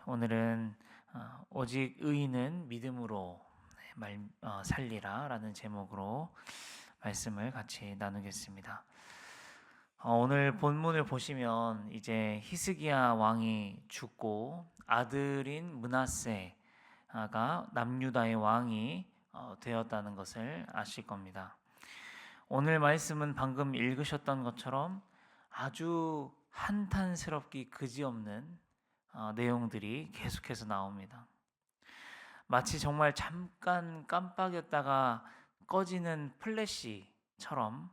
오늘은 오직 의인은 믿음으로 살리라라는 제목으로 말씀을 같이 나누겠습니다. 오늘 본문을 보시면 이제 히스기야 왕이 죽고 아들인 므낫세가 남유다의 왕이 되었다는 것을 아실 겁니다. 오늘 말씀은 방금 읽으셨던 것처럼 아주 한탄스럽기 그지없는 내용들이 계속해서 나옵니다. 마치 정말 잠깐 깜빡였다가 꺼지는 플래시처럼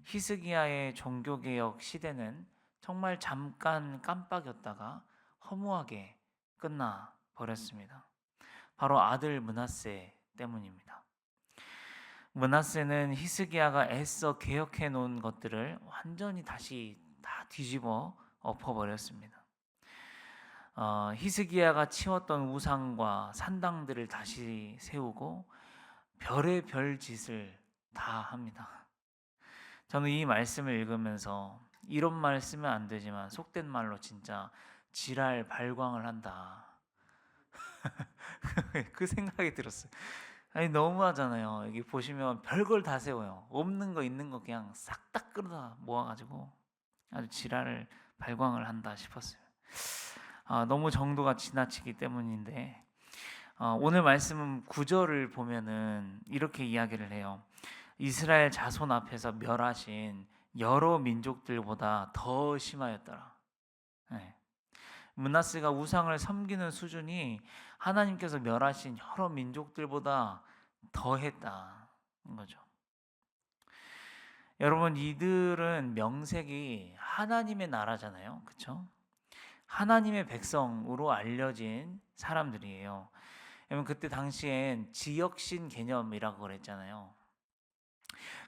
히스기야의 종교개혁 시대는 정말 잠깐 깜빡였다가 허무하게 끝나 버렸습니다. 바로 아들 므낫세 때문입니다. 므낫세는 히스기야가 애써 개혁해 놓은 것들을 완전히 다시 다 뒤집어 엎어버렸습니다. 히스기야가 치웠던 우상과 산당들을 다시 세우고 별의 별 짓을 다 합니다. 저는 이 말씀을 읽으면서 이런 말 쓰면 안 되지만 속된 말로 진짜 지랄 발광을 한다. 그 생각이 들었어요. 아니 너무하잖아요. 여기 보시면 별걸 다 세워요. 없는 거 있는 거 그냥 싹 다 끌어다 모아가지고 아주 지랄을 발광을 한다 싶었어요. 너무 정도가 지나치기 때문인데 오늘 말씀은 9절을 보면은 이렇게 이야기를 해요. 이스라엘 자손 앞에서 멸하신 여러 민족들보다 더 심하였더라. 네. 므낫세가 우상을 섬기는 수준이 하나님께서 멸하신 여러 민족들보다 더했다는 거죠. 여러분 이들은 명색이 하나님의 나라잖아요, 그렇죠? 하나님의 백성으로 알려진 사람들이에요. 여러분 그때 당시엔 지역신 개념이라고 그랬잖아요.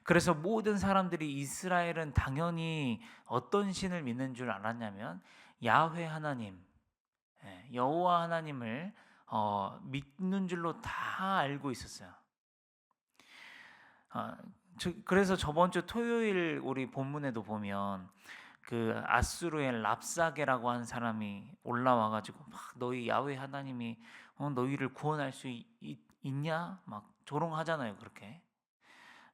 그래서 모든 사람들이 이스라엘은 당연히 어떤 신을 믿는 줄 알았냐면 야훼 하나님, 여호와 하나님을 믿는 줄로 다 알고 있었어요. 그래서 저번 주 토요일 우리 본문에도 보면 그 아수르의 랍사게라고 한 사람이 올라와 가지고 막 너희 야훼 하나님이 너희를 구원할 수 있냐 막 조롱하잖아요, 그렇게.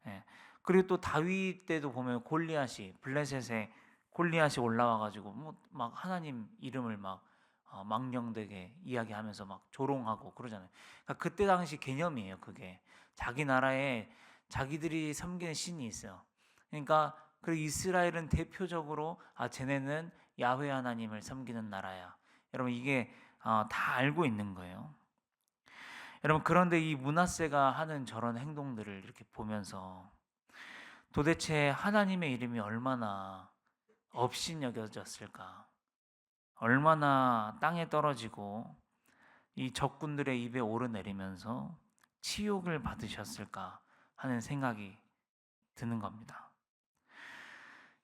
예. 그리고 또 다윗 때도 보면 골리앗이 블레셋에 골리앗이 올라와 가지고 뭐 막 하나님 이름을 막 망령되게 이야기하면서 막 조롱하고 그러잖아요. 그러니까 그때 당시 개념이에요, 그게. 자기 나라에 자기들이 섬기는 신이 있어요. 그러니까 그 이스라엘은 대표적으로 쟤네는 야훼 하나님을 섬기는 나라야. 여러분 이게 다 알고 있는 거예요. 여러분 그런데 이 므낫세가 하는 저런 행동들을 이렇게 보면서 도대체 하나님의 이름이 얼마나 업신여겨졌을까? 얼마나 땅에 떨어지고 이 적군들의 입에 오르내리면서 치욕을 받으셨을까 하는 생각이 드는 겁니다.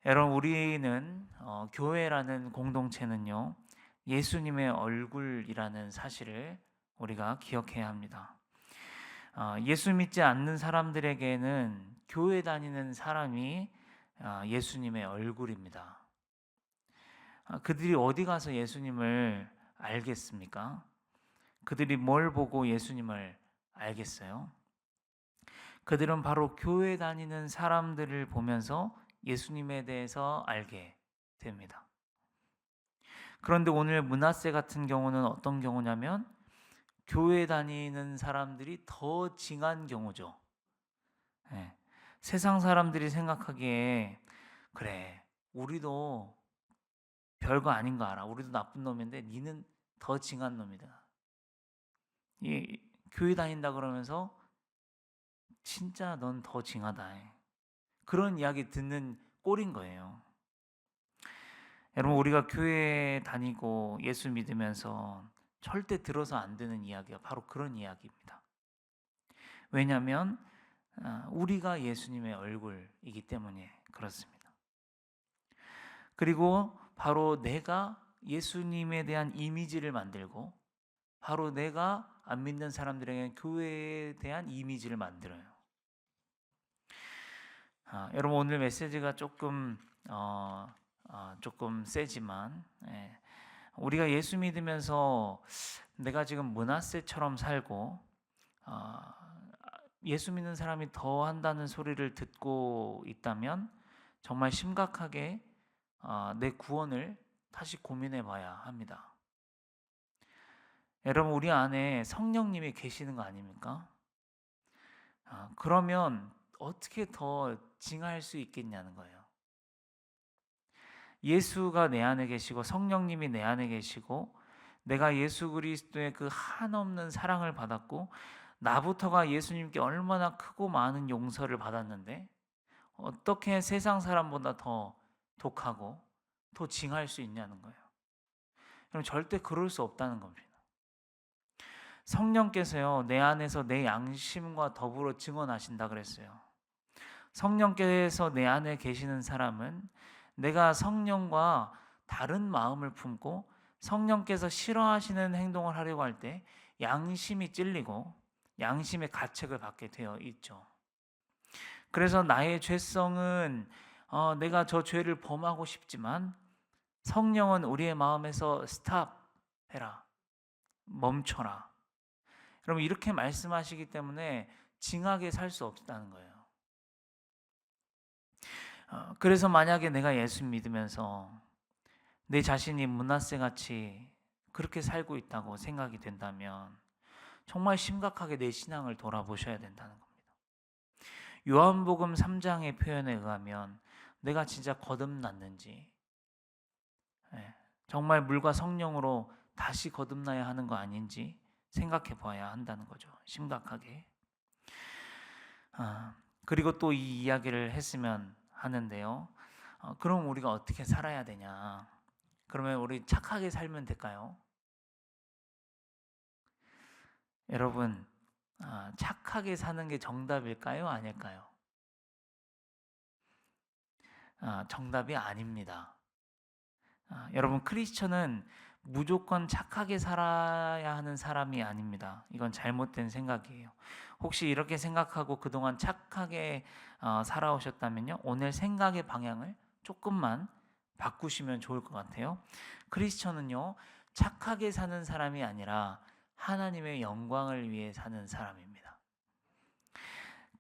여러분 우리는 교회라는 공동체는요 예수님의 얼굴이라는 사실을 우리가 기억해야 합니다. 예수 믿지 않는 사람들에게는 교회 다니는 사람이 예수님의 얼굴입니다. 그들이 어디 가서 예수님을 알겠습니까? 그들이 뭘 보고 예수님을 알겠어요? 그들은 바로 교회 다니는 사람들을 보면서 예수님에 대해서 알게 됩니다. 그런데 오늘 므낫세 같은 경우는 어떤 경우냐면 교회 다니는 사람들이 더 징한 경우죠. 예. 세상 사람들이 생각하기에 그래 우리도 별거 아닌 거 알아. 우리도 나쁜 놈인데 니는 더 징한 놈이다. 이 교회 다닌다 그러면서 진짜 넌 더 징하다. 그런 이야기 듣는 꼴인 거예요. 여러분 우리가 교회 다니고 예수 믿으면서 절대 들어서 안 되는 이야기가 바로 그런 이야기입니다. 왜냐하면 우리가 예수님의 얼굴이기 때문에 그렇습니다. 그리고 바로 내가 예수님에 대한 이미지를 만들고 바로 내가 안 믿는 사람들에게 교회에 대한 이미지를 만들어요. 여러분 오늘 메시지가 조금 세지만 우리가 예수 믿으면서 내가 지금 므낫세처럼 살고 예수 믿는 사람이 더 한다는 소리를 듣고 있다면 정말 심각하게 내 구원을 다시 고민해 봐야 합니다. 여러분, 우리 안에 성령님이 계시는 거 아닙니까? 그러면 어떻게 더 증할 수 있겠냐는 거예요. 예수가 내 안에 계시고 성령님이 내 안에 계시고 내가 예수 그리스도의 그 한없는 사랑을 받았고 나부터가 예수님께 얼마나 크고 많은 용서를 받았는데 어떻게 세상 사람보다 더 독하고 더 징할 수 있냐는 거예요. 그럼 절대 그럴 수 없다는 겁니다. 성령께서요, 내 안에서 내 양심과 더불어 증언하신다 그랬어요. 성령께서 내 안에 계시는 사람은 내가 성령과 다른 마음을 품고 성령께서 싫어하시는 행동을 하려고 할 때 양심이 찔리고 양심의 가책을 받게 되어 있죠. 그래서 나의 죄성은 내가 저 죄를 범하고 싶지만 성령은 우리의 마음에서 스탑 해라, 멈춰라. 여러분, 이렇게 말씀하시기 때문에 징하게 살 수 없다는 거예요. 그래서 만약에 내가 예수 믿으면서 내 자신이 므낫세 같이 그렇게 살고 있다고 생각이 된다면 정말 심각하게 내 신앙을 돌아보셔야 된다는 겁니다. 요한복음 3장의 표현에 의하면 내가 진짜 거듭났는지, 정말 물과 성령으로 다시 거듭나야 하는 거 아닌지 생각해 봐야 한다는 거죠. 심각하게. 그리고 또 이 이야기를 했으면 하는데요. 그럼 우리가 어떻게 살아야 되냐? 그러면 우리 착하게 살면 될까요? 여러분, 착하게 사는 게 정답일까요? 아닐까요? 정답이 아닙니다. 여러분, 크리스천은 무조건 착하게 살아야 하는 사람이 아닙니다. 이건 잘못된 생각이에요. 혹시 이렇게 생각하고 그동안 착하게 살아오셨다면요, 오늘 생각의 방향을 조금만 바꾸시면 좋을 것 같아요. 크리스천은요, 착하게 사는 사람이 아니라 하나님의 영광을 위해 사는 사람입니다.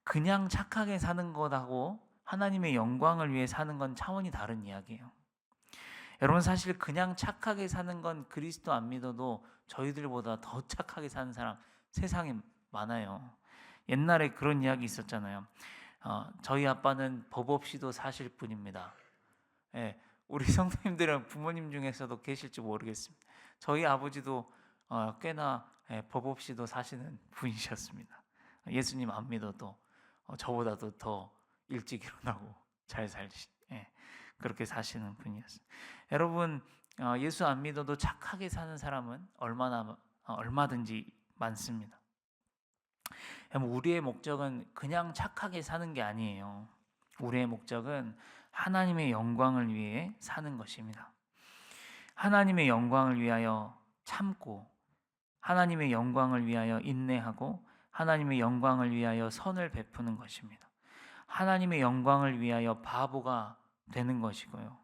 그냥 착하게 사는 것하고 하나님의 영광을 위해 사는 건 차원이 다른 이야기예요. 여러분, 사실 그냥 착하게 사는 건 그리스도 안 믿어도 저희들보다 더 착하게 사는 사람 세상에 많아요. 옛날에 그런 이야기 있었잖아요. 저희 아빠는 법 없이도 사실 뿐입니다. 예, 우리 성도님들은 부모님 중에서도 계실지 모르겠습니다. 저희 아버지도 꽤나 법 없이도 사시는 분이셨습니다. 예수님 안 믿어도 저보다도 더 일찍 일어나고 잘 살시, 그렇게 사시는 분이었어요. 여러분, 예수 안 믿어도 착하게 사는 사람은 얼마든지 많습니다. 우리의 목적은 그냥 착하게 사는 게 아니에요. 우리의 목적은 하나님의 영광을 위해 사는 것입니다. 하나님의 영광을 위하여 참고, 하나님의 영광을 위하여 인내하고, 하나님의 영광을 위하여 선을 베푸는 것입니다. 하나님의 영광을 위하여 바보가 되는 것이고요.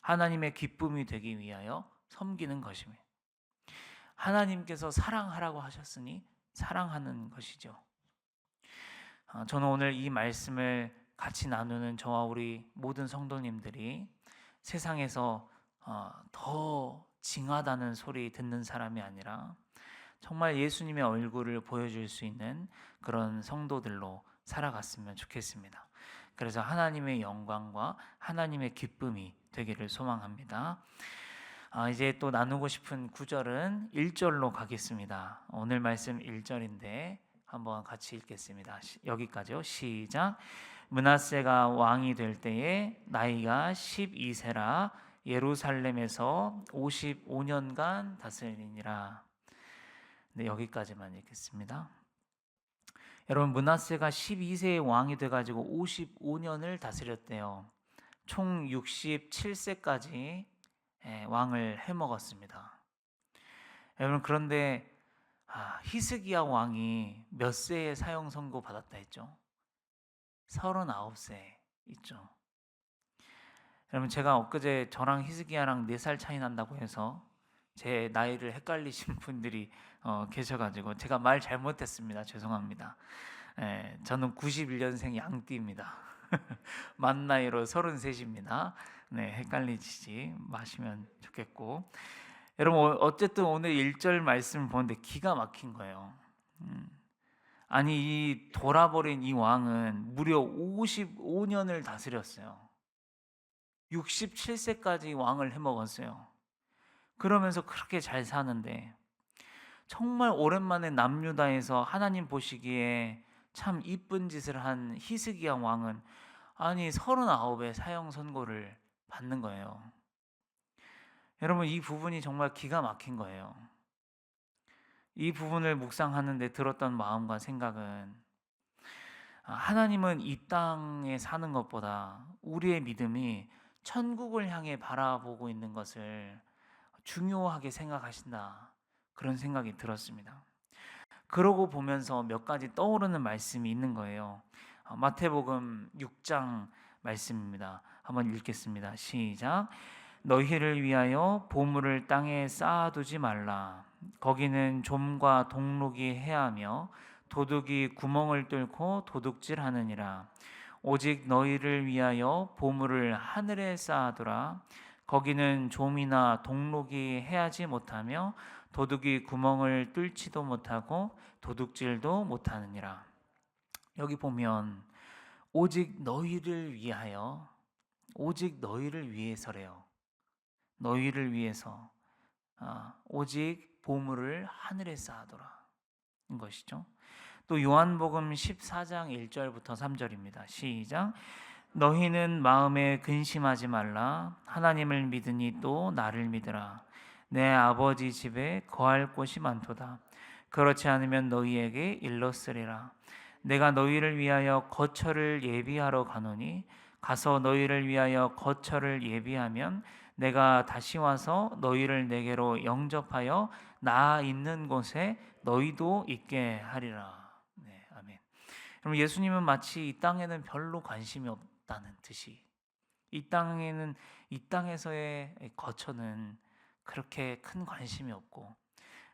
하나님의 기쁨이 되기 위하여 섬기는 것입니다. 하나님께서 사랑하라고 하셨으니 사랑하는 것이죠. 저는 오늘 이 말씀을 같이 나누는 저와 우리 모든 성도님들이 세상에서 더 징하다는 소리 듣는 사람이 아니라 정말 예수님의 얼굴을 보여줄 수 있는 그런 성도들로 살아갔으면 좋겠습니다. 그래서 하나님의 영광과 하나님의 기쁨이 되기를 소망합니다. 이제 또 나누고 싶은 구절은 1절로 가겠습니다. 오늘 말씀 1절인데 한번 같이 읽겠습니다. 여기까지요. 시작. 므낫세가 왕이 될 때에 나이가 12세라 예루살렘에서 55년간 다스리니라. 네, 여기까지만 읽겠습니다. 여러분, 므낫세가 12세의 왕이 돼가지고 55년을 다스렸대요. 총 67세까지 왕을 해먹었습니다. 여러분, 그런데 히스기야 왕이 몇 세에 사형 선고 받았다 했죠? 39세 있죠. 여러분, 제가 엊그제 저랑 히스기야랑 4살 차이 난다고 해서 제 나이를 헷갈리신 분들이 계셔가지고 제가 말 잘못했습니다. 죄송합니다. 예, 저는 91년생 양띠입니다. 만 나이로 33입니다. 네, 헷갈리지 마시면 좋겠고, 여러분 어쨌든 오늘 1절 말씀을 보는데 기가 막힌 거예요. 음, 아니 이 돌아버린 이 왕은 무려 55년을 다스렸어요. 67세까지 왕을 해먹었어요. 그러면서 그렇게 잘 사는데 정말 오랜만에 남유다에서 하나님 보시기에 참 이쁜 짓을 한 히스기야 왕은 아니 39의 사형 선고를 받는 거예요. 여러분 이 부분이 정말 기가 막힌 거예요. 이 부분을 묵상하는데 들었던 마음과 생각은 하나님은 이 땅에 사는 것보다 우리의 믿음이 천국을 향해 바라보고 있는 것을 중요하게 생각하신다. 그런 생각이 들었습니다. 그러고 보면서 몇 가지 떠오르는 말씀이 있는 거예요. 마태복음 6장 말씀입니다. 한번 읽겠습니다. 시작. 너희를 위하여 보물을 땅에 쌓아두지 말라. 거기는 좀과 동록이 해하며 도둑이 구멍을 뚫고 도둑질하느니라. 오직 너희를 위하여 보물을 하늘에 쌓아두라. 거기는 좀이나 동록이 해하지 못하며 도둑이 구멍을 뚫지도 못하고 도둑질도 못하느니라. 여기 보면 오직 너희를 위하여, 오직 너희를 위해서래요. 너희를 위해서 오직 보물을 하늘에 쌓아둬라 인 것이죠. 또 요한복음 14장 1절부터 3절입니다. 시작. 너희는 마음에 근심하지 말라. 하나님을 믿으니 또 나를 믿으라. 내 아버지 집에 거할 곳이 많도다. 그렇지 않으면 너희에게 일렀으리라. 내가 너희를 위하여 거처를 예비하러 가노니 가서 너희를 위하여 거처를 예비하면 내가 다시 와서 너희를 내게로 영접하여 나 있는 곳에 너희도 있게 하리라. 네, 아멘. 그럼 예수님은 마치 이 땅에는 별로 관심이 없다는 듯이 이 땅에서의 거처는 그렇게 큰 관심이 없고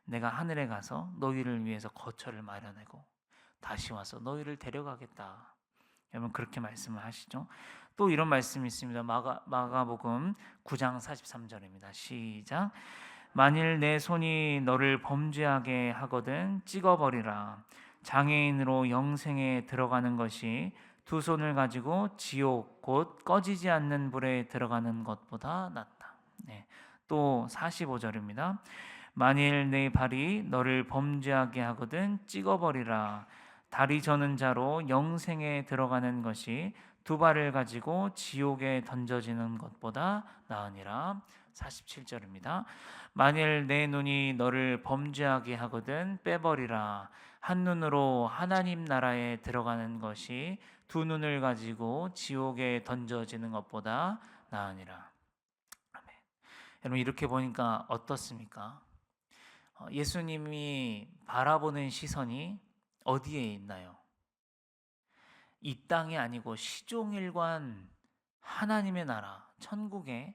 내가 하늘에 가서 너희를 위해서 거처를 마련하고 다시 와서 너희를 데려가겠다. 여러분 그렇게 말씀을 하시죠. 또 이런 말씀이 있습니다. 마가복음 9장 43절입니다. 시작. 만일 내 손이 너를 범죄하게 하거든 찍어버리라. 장애인으로 영생에 들어가는 것이 두 손을 가지고 지옥 곧 꺼지지 않는 불에 들어가는 것보다 낫다. 네. 또 45절입니다. 만일 내 발이 너를 범죄하게 하거든 찍어버리라. 다리 저는 자로 영생에 들어가는 것이 두 발을 가지고 지옥에 던져지는 것보다 나으니라. 47절입니다. 만일 내 눈이 너를 범죄하게 하거든 빼버리라. 한 눈으로 하나님 나라에 들어가는 것이 두 눈을 가지고 지옥에 던져지는 것보다 나으니라. 아멘. 여러분 이렇게 보니까 어떻습니까? 예수님이 바라보는 시선이 어디에 있나요? 이 땅이 아니고 시종일관 하나님의 나라, 천국에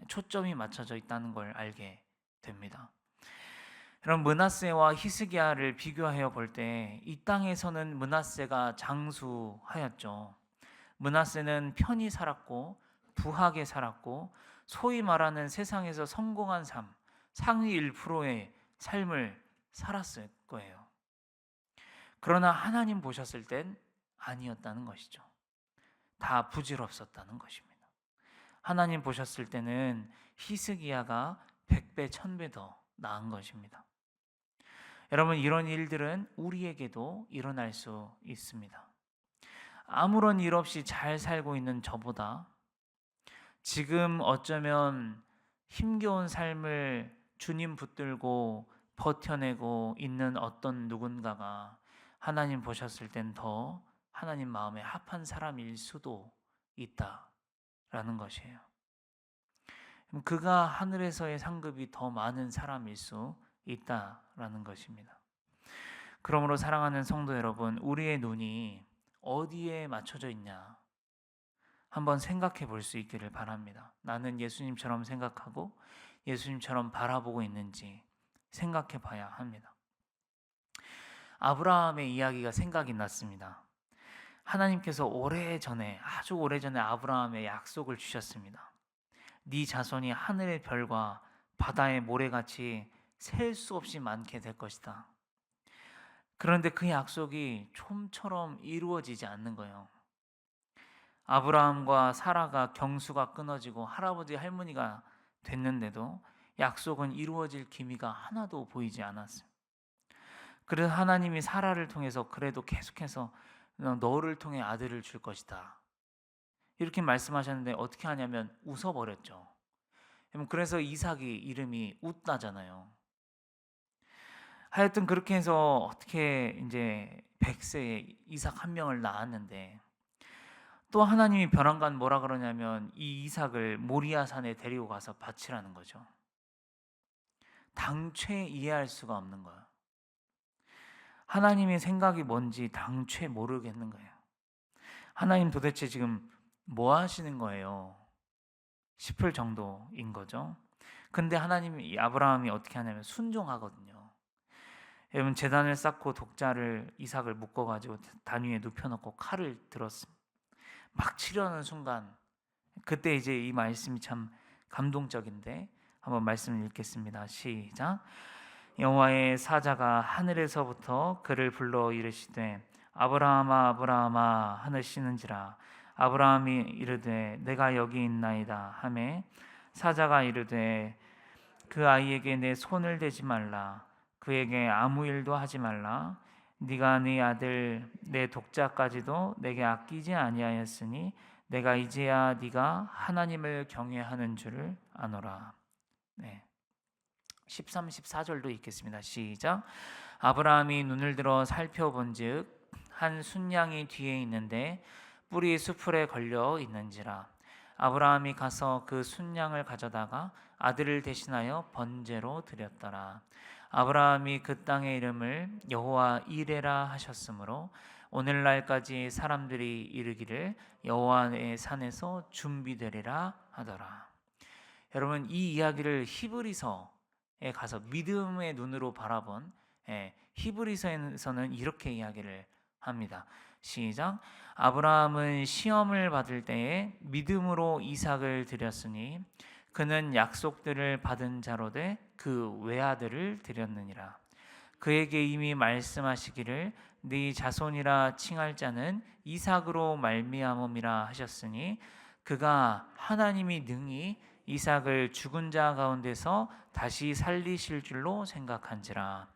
초점이 맞춰져 있다는 걸 알게 됩니다. 그럼 므낫세와 히스기야를 비교하여 볼 때 이 땅에서는 므낫세가 장수하였죠. 므낫세는 편히 살았고 부하게 살았고 소위 말하는 세상에서 성공한 삶, 상위 1%의 삶을 살았을 거예요. 그러나 하나님 보셨을 땐 아니었다는 것이죠. 다 부질없었다는 것입니다. 하나님 보셨을 때는 히스기야가 100배, 1000배 더 나은 것입니다. 여러분 이런 일들은 우리에게도 일어날 수 있습니다. 아무런 일 없이 잘 살고 있는 저보다 지금 어쩌면 힘겨운 삶을 주님 붙들고 버텨내고 있는 어떤 누군가가 하나님 보셨을 땐 더 하나님 마음에 합한 사람일 수도 있다라는 것이에요. 그가 하늘에서의 상급이 더 많은 사람일 수 있다라는 것입니다. 그러므로 사랑하는 성도 여러분, 우리의 눈이 어디에 맞춰져 있냐 한번 생각해 볼 수 있기를 바랍니다. 나는 예수님처럼 생각하고 예수님처럼 바라보고 있는지 생각해 봐야 합니다. 아브라함의 이야기가 생각이 났습니다. 하나님께서 아주 오래전에 아브라함의 약속을 주셨습니다. 네 자손이 하늘의 별과 바다의 모래같이 셀 수 없이 많게 될 것이다. 그런데 그 약속이 좀처럼 이루어지지 않는 거예요. 아브라함과 사라가 경수가 끊어지고 할아버지 할머니가 됐는데도 약속은 이루어질 기미가 하나도 보이지 않았어요. 그래서 하나님이 사라를 통해서 그래도 계속해서 너를 통해 아들을 줄 것이다, 이렇게 말씀하셨는데 어떻게 하냐면 웃어버렸죠. 그래서 이삭이 이름이 웃다잖아요. 하여튼 그렇게 해서 어떻게 이제 100세에 이삭 한 명을 낳았는데, 또 하나님이 벼랑간 뭐라 그러냐면 이 이삭을 모리아산에 데리고 가서 바치라는 거죠. 당최 이해할 수가 없는 거예요. 하나님의 생각이 뭔지 당최 모르겠는 거예요. 하나님 도대체 지금 뭐 하시는 거예요 싶을 정도인 거죠. 근데 하나님이, 아브라함이 어떻게 하냐면 순종하거든요. 여러분, 제단을 쌓고 독자를 이삭을 묶어가지고 단 위에 눕혀놓고 칼을 들었습니다. 막 치려는 순간, 그때 이제 이 말씀이 참 감동적인데 한번 말씀을 읽겠습니다. 시작. 여호와의 사자가 하늘에서부터 그를 불러 이르시되 아브라함아 아브라함아 하시는지라. 아브라함이 이르되 내가 여기 있나이다 하매 사자가 이르되 그 아이에게 내 손을 대지 말라. 그에게 아무 일도 하지 말라. 네가 네 아들 내 독자까지도 내게 아끼지 아니하였으니 내가 이제야 네가 하나님을 경외하는 줄을 아노라. 네. 13, 14절도 읽겠습니다. 시작. 아브라함이 눈을 들어 살펴본즉 한 순양이 뒤에 있는데 뿔이 수풀에 걸려 있는지라. 아브라함이 가서 그 순양을 가져다가 아들을 대신하여 번제로 드렸더라. 아브라함이 그 땅의 이름을 여호와 이레라 하셨으므로 오늘날까지 사람들이 이르기를 여호와의 산에서 준비되리라 하더라. 여러분, 이 이야기를 히브리서에 가서 믿음의 눈으로 바라본 히브리서에서는 이렇게 이야기를 합니다. 시작. 아브라함은 시험을 받을 때에 믿음으로 이삭을 드렸으니 그는 약속들을 받은 자로 돼 그 외아들을 드렸느니라. 그에게 이미 말씀하시기를 네 자손이라 칭할 자는 이삭으로 말미암음이라 하셨으니 그가 하나님이 능히 이삭을 죽은 자 가운데서 다시 살리실 줄로 생각한지라.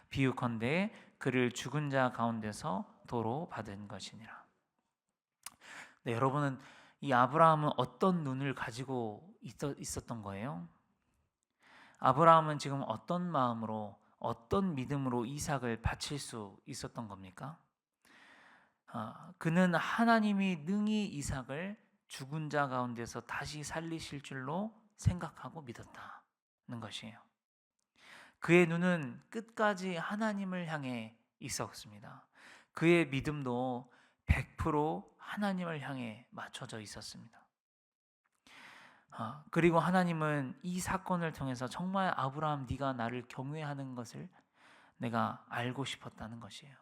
비유컨대 그를 죽은 자 가운데서 도로 받은 것이니라. 네, 여러분은 이 아브라함은 어떤 눈을 가지고 있었던 거예요? 아브라함은 지금 어떤 마음으로, 어떤 믿음으로 이삭을 바칠 수 있었던 겁니까? 그는 하나님이 능히 이삭을 죽은 자 가운데서 다시 살리실 줄로 생각하고 믿었다는 것이에요. 그의 눈은 끝까지 하나님을 향해 있었습니다. 그의 믿음도 100% 하나님을 향해 맞춰져 있었습니다. 그리고 하나님은 이 사건을 통해서 정말 아브라함, 네가 나를 경외하는 것을 내가 알고 싶었다는 것이에요.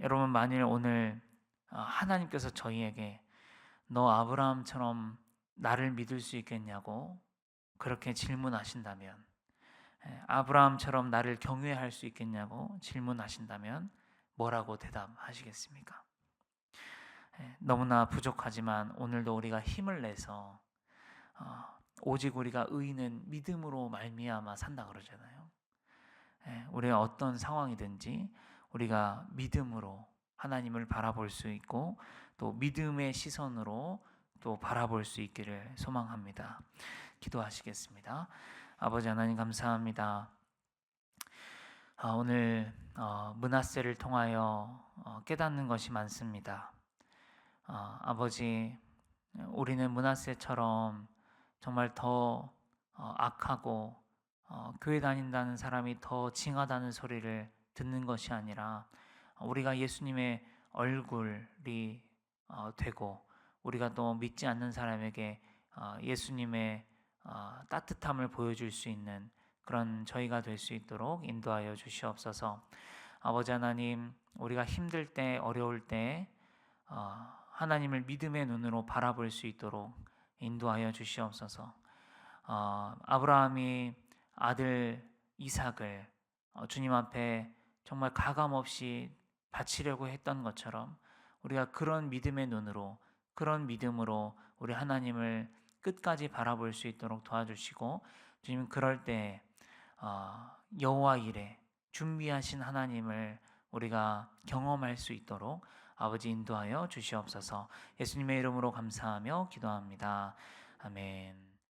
여러분, 만일 오늘 하나님께서 저희에게 너 아브라함처럼 나를 믿을 수 있겠냐고 그렇게 질문하신다면, 아브라함처럼 나를 경외할 수 있겠냐고 질문하신다면 뭐라고 대답하시겠습니까? 너무나 부족하지만 오늘도 우리가 힘을 내서 오직 우리가 의인은 믿음으로 말미암아 산다 그러잖아요. 우리가 어떤 상황이든지 우리가 믿음으로 하나님을 바라볼 수 있고 또 믿음의 시선으로 또 바라볼 수 있기를 소망합니다. 기도하시겠습니다. 아버지 하나님, 감사합니다. 오늘 므낫세를 통하여 깨닫는 것이 많습니다. 아버지, 우리는 므낫세처럼 정말 더 악하고 교회 다닌다는 사람이 더 징하다는 소리를 듣는 것이 아니라 우리가 예수님의 얼굴이 되고 우리가 또 믿지 않는 사람에게 예수님의 따뜻함을 보여줄 수 있는 그런 저희가 될 수 있도록 인도하여 주시옵소서. 아버지 하나님, 우리가 힘들 때, 어려울 때 하나님을 믿음의 눈으로 바라볼 수 있도록 인도하여 주시옵소서. 아브라함이 아들 이삭을 주님 앞에 정말 가감없이 바치려고 했던 것처럼 우리가 그런 믿음의 눈으로, 그런 믿음으로 우리 하나님을 끝까지 바라볼 수 있도록 도와주시고, 주님 그럴 때 여호와 일에 준비하신 하나님을 우리가 경험할 수 있도록 아버지 인도하여 주시옵소서. 예수님의 이름으로 감사하며 기도합니다. 아멘.